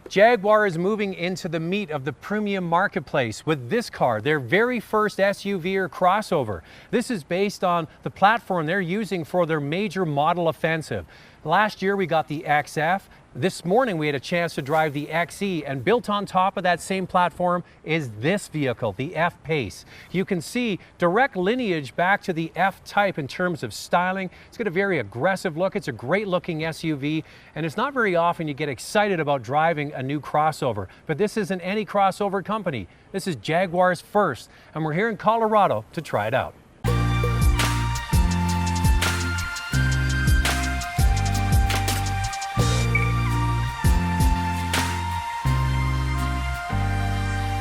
Jaguar is moving into the meat of the premium marketplace with this car, their very first SUV or crossover. This is based on the platform they're using for their major model offensive. Last year we got the XF. This morning we had a chance to drive the XE, and built on top of that same platform is this vehicle, the F-Pace. You can see direct lineage back to the F-Type in terms of styling. It's got a very aggressive look. It's a great looking SUV, and it's not very often you get excited about driving a new crossover. But this isn't any crossover company. This is Jaguar's first, and we're here in Colorado to try it out.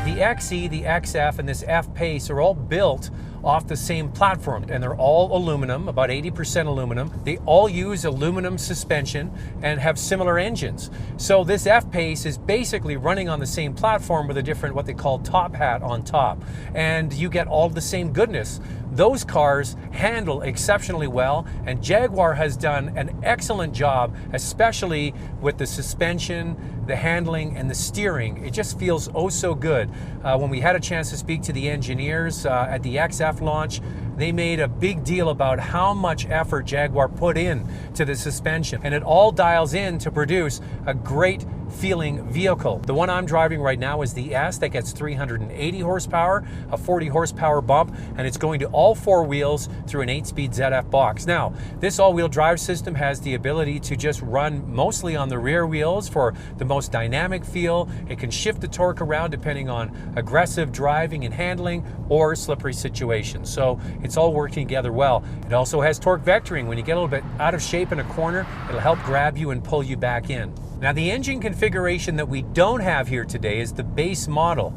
The XE, the XF, and this F-Pace are all built off the same platform, and they're all aluminum, about 80% aluminum. They all use aluminum suspension and have similar engines. So this F-Pace is basically running on the same platform with a different, what they call top hat on top. And you get all the same goodness. Those cars handle exceptionally well, and Jaguar has done an excellent job, especially with the suspension, the handling, and the steering. It just feels oh so good. When we had a chance to speak to the engineers at the XF launch, they made a big deal about how much effort Jaguar put in to the suspension, and it all dials in to produce a great feeling vehicle. The one I'm driving right now is the S, that gets 380 horsepower, a 40 horsepower bump, and it's going to all four wheels through an 8-speed ZF box. Now, this all-wheel drive system has the ability to just run mostly on the rear wheels for the most dynamic feel. It can shift the torque around depending on aggressive driving and handling or slippery situations. So it's all working together well. It also has torque vectoring. When you get a little bit out of shape in a corner, it'll help grab you and pull you back in. Now, the engine configuration that we don't have here today is the base model.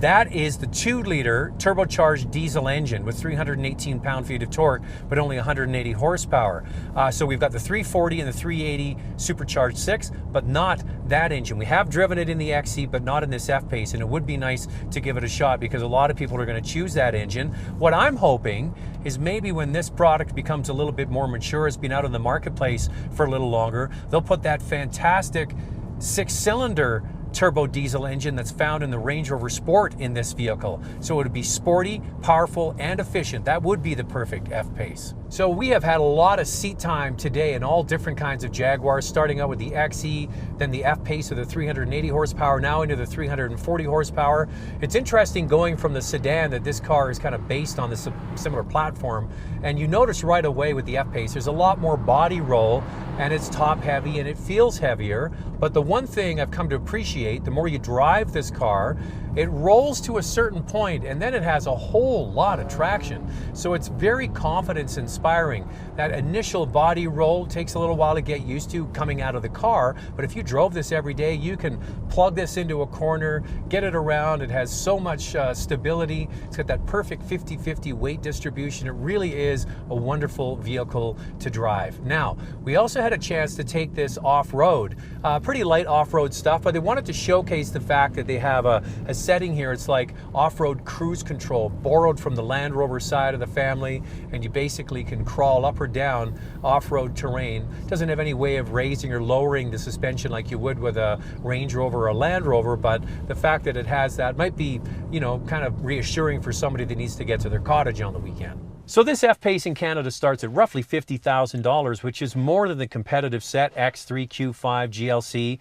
That is the 2-liter turbocharged diesel engine with 318 pound-feet of torque, but only 180 horsepower. So we've got the 340 and the 380 supercharged 6, but not that engine. We have driven it in the XE, but not in this F-Pace, and it would be nice to give it a shot because a lot of people are going to choose that engine. What I'm hoping is maybe when this product becomes a little bit more mature, it's been out in the marketplace for a little longer, they'll put that fantastic 6-cylinder turbo diesel engine that's found in the Range Rover Sport in this vehicle. So it would be sporty, powerful, and efficient. That would be the perfect F-Pace. So we have had a lot of seat time today in all different kinds of Jaguars, starting out with the XE, then the F-Pace with the 380 horsepower, now into the 340 horsepower. It's interesting going from the sedan that this car is kind of based on this similar platform, and you notice right away with the F-Pace there's a lot more body roll, and it's top heavy and it feels heavier. But the one thing I've come to appreciate, the more you drive this car, it rolls to a certain point and then it has a whole lot of traction. So it's very confidence inspiring. That initial body roll takes a little while to get used to coming out of the car, but if you drove this every day, you can plug this into a corner, get it around. It has so much stability. It's got that perfect 50-50 weight distribution. It really is a wonderful vehicle to drive. Now, we also had a chance to take this off-road. Pretty light off-road stuff, but they wanted to showcase the fact that they have a setting here. It's like off-road cruise control, borrowed from the Land Rover side of the family, and you basically can crawl up or down off-road terrain. Doesn't have any way of raising or lowering the suspension like you would with a Range Rover or a Land Rover, but the fact that it has that might be, you know, kind of reassuring for somebody that needs to get to their cottage on the weekend. So this F-Pace in Canada starts at roughly $50,000, which is more than the competitive set X3, Q5, GLC,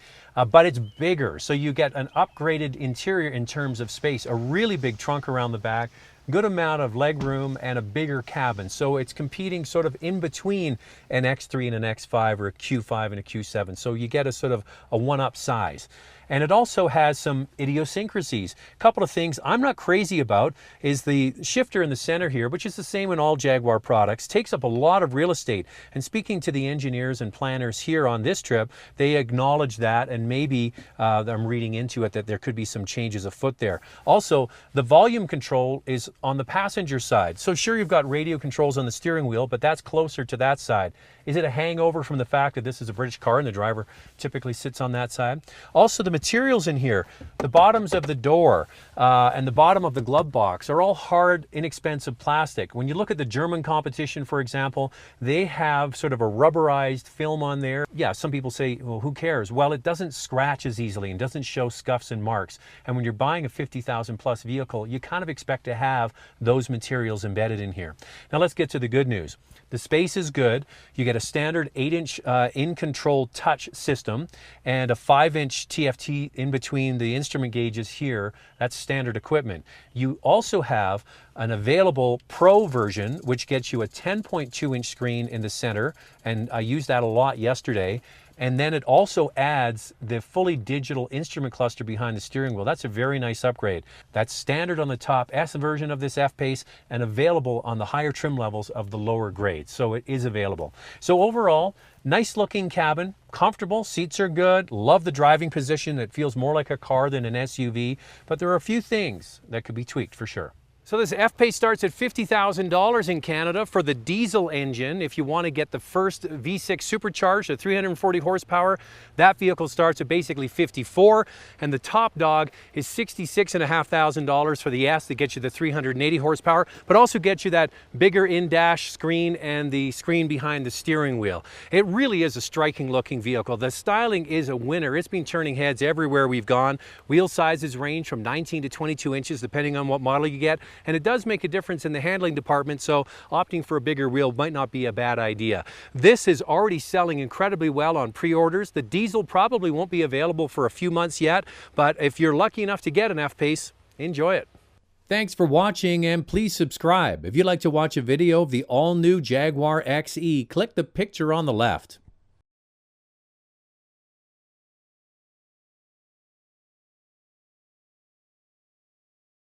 but it's bigger. So you get an upgraded interior in terms of space, a really big trunk around the back, good amount of leg room, and a bigger cabin. So it's competing sort of in between an X3 and an X5 or a Q5 and a Q7. So you get a sort of a one-up size. And it also has some idiosyncrasies. A couple of things I'm not crazy about is the shifter in the center here, which is the same in all Jaguar products, takes up a lot of real estate. And speaking to the engineers and planners here on this trip, they acknowledge that, and maybe I'm reading into it that there could be some changes afoot there. Also, the volume control is on the passenger side. So sure, you've got radio controls on the steering wheel, but that's closer to that side. Is it a hangover from the fact that this is a British car and the driver typically sits on that side? Also, the materials in here, the bottoms of the door and the bottom of the glove box are all hard, inexpensive plastic. When you look at the German competition, for example, they have sort of a rubberized film on there. Yeah, some people say, well, who cares? Well, it doesn't scratch as easily and doesn't show scuffs and marks. And when you're buying a 50,000 plus vehicle, you kind of expect to have those materials embedded in here. Now let's get to the good news. The space is good. You get a standard 8-inch in-control touch system and a 5-inch TFT in between the instrument gauges here. That's standard equipment. You also have an available Pro version, which gets you a 10.2-inch screen in the center, and I used that a lot yesterday. And then it also adds the fully digital instrument cluster behind the steering wheel. That's a very nice upgrade. That's standard on the top S version of this F-Pace and available on the higher trim levels of the lower grades. So it is available. So overall, nice looking cabin, comfortable, seats are good, love the driving position. It feels more like a car than an SUV, but there are a few things that could be tweaked for sure. So this F-Pace starts at $50,000 in Canada for the diesel engine. If you want to get the first V6 supercharged at 340 horsepower, that vehicle starts at basically $54,000, and the top dog is $66,500 for the S that gets you the 380 horsepower, but also gets you that bigger in-dash screen and the screen behind the steering wheel. It really is a striking looking vehicle. The styling is a winner. It's been turning heads everywhere we've gone. Wheel sizes range from 19 to 22 inches depending on what model you get. And it does make a difference in the handling department, so opting for a bigger wheel might not be a bad idea. This is already selling incredibly well on pre-orders. The diesel probably won't be available for a few months yet, but if you're lucky enough to get an F-Pace, enjoy it. Thanks for watching, and please subscribe. If you'd like to watch a video of the all-new Jaguar XE, click the picture on the left.